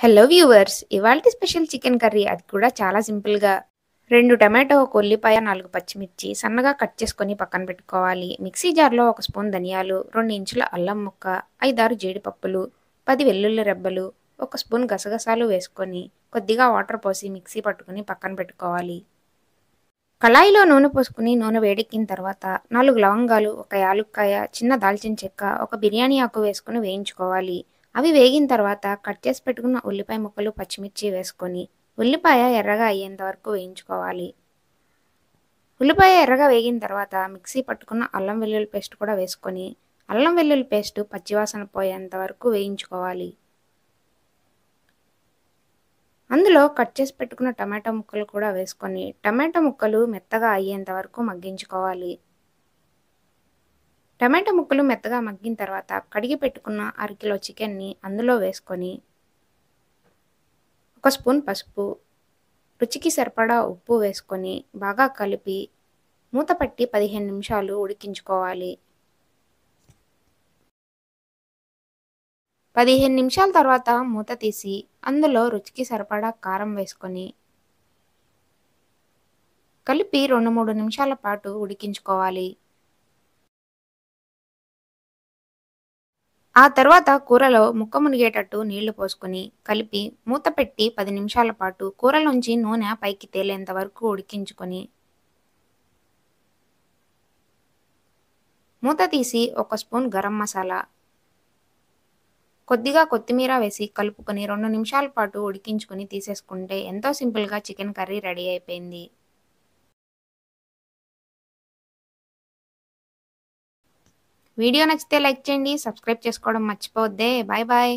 Hello viewers! ఇవాల్టి special chicken curry అది కూడా చాలా సింపుల్‌గా 2 టమాటో, ఒక ఉల్లిపాయ, 4 పచ్చిమిర్చి సన్నగా కట్ చేసుకొని పక్కన పెట్టుకోవాలి. మిక్సీ జార్‌లో 1 స్పూన్ ధనియాలు, 2 ఇంచుల అల్లం ముక్క, 5, 6 జీడిపప్పులు, 10 వెల్లుల్లి రెబ్బలు, 1 స్పూన్ గసగసాలు వేసుకొని కొద్దిగా వాటర్ పోసి మిక్సీ పట్టుకొని పక్కన పెట్టుకోవాలి. కళాయిలో నూనె పోసుకొని నూనె వేడెక్కిన తర్వాత 4 లవంగాలు, ఒక యాలుక్కాయ, చిన్న దాల్చిన చెక్క, ఒక బిర్యానీ ఆకు వేసుకొని వేయించుకోవాలి. అవి వేగిన తర్వాత కట్ చేసి పెట్టుకున్న ఉల్లిపాయ ముక్కలు, పచ్చిమిర్చి వేసుకొని ఉల్లిపాయ ఎర్రగా అయ్యేంత వరకు వేయించుకోవాలి. ఉల్లిపాయ ఎర్రగా వేగిన తర్వాత మిక్సీ పట్టుకున్న అల్లం వెల్లుల్లి పేస్ట్ కూడా వేసుకొని అల్లం వెల్లుల్లి పేస్ట్ పచ్చివాసన పోయేంత వరకు వేయించుకోవాలి. అందులో కట్ చేసి పెట్టుకున్న టమాటా ముక్కలు కూడా వేసుకొని టమాటా ముక్కలు మెత్తగా అయ్యేంత వరకు మగ్గించుకోవాలి. టమాటా ముక్కలు మెత్తగా మగ్గిన తర్వాత కడిగి పెట్టుకున్న అరకిలో చికెన్ని అందులో వేసుకొని 1 స్పూన్ పసుపు, రుచికి సరిపడా ఉప్పు వేసుకొని బాగా కలిపి మూత పెట్టి 15 నిమిషాలు ఉడికించుకోవాలి. 15 నిమిషాల తర్వాత మూత తీసి అందులో రుచికి సరిపడా కారం వేసుకొని కలిపి 2, 3 నిమిషాల పాటు ఉడికించుకోవాలి. ఆ తర్వాత కూరలో ముక్క మునిగేటట్టు నీళ్లు పోసుకొని కలిపి మూత పెట్టి 10 నిమిషాల పాటు కూరలోంచి నూనె పైకి తేలేంత వరకు ఉడికించుకొని మూత తీసి 1 స్పూన్ గరం మసాలా, కొద్దిగా కొత్తిమీర వేసి కలుపుకొని 2 నిమిషాల పాటు ఉడికించుకొని తీసేసుకుంటే ఎంతో సింపుల్‌గా చికెన్ కర్రీ రెడీ అయిపోయింది. వీడియో నచ్చితే లైక్ చేయండి. సబ్స్క్రైబ్ చేసుకోవడం మర్చిపోవద్దే. Bye bye.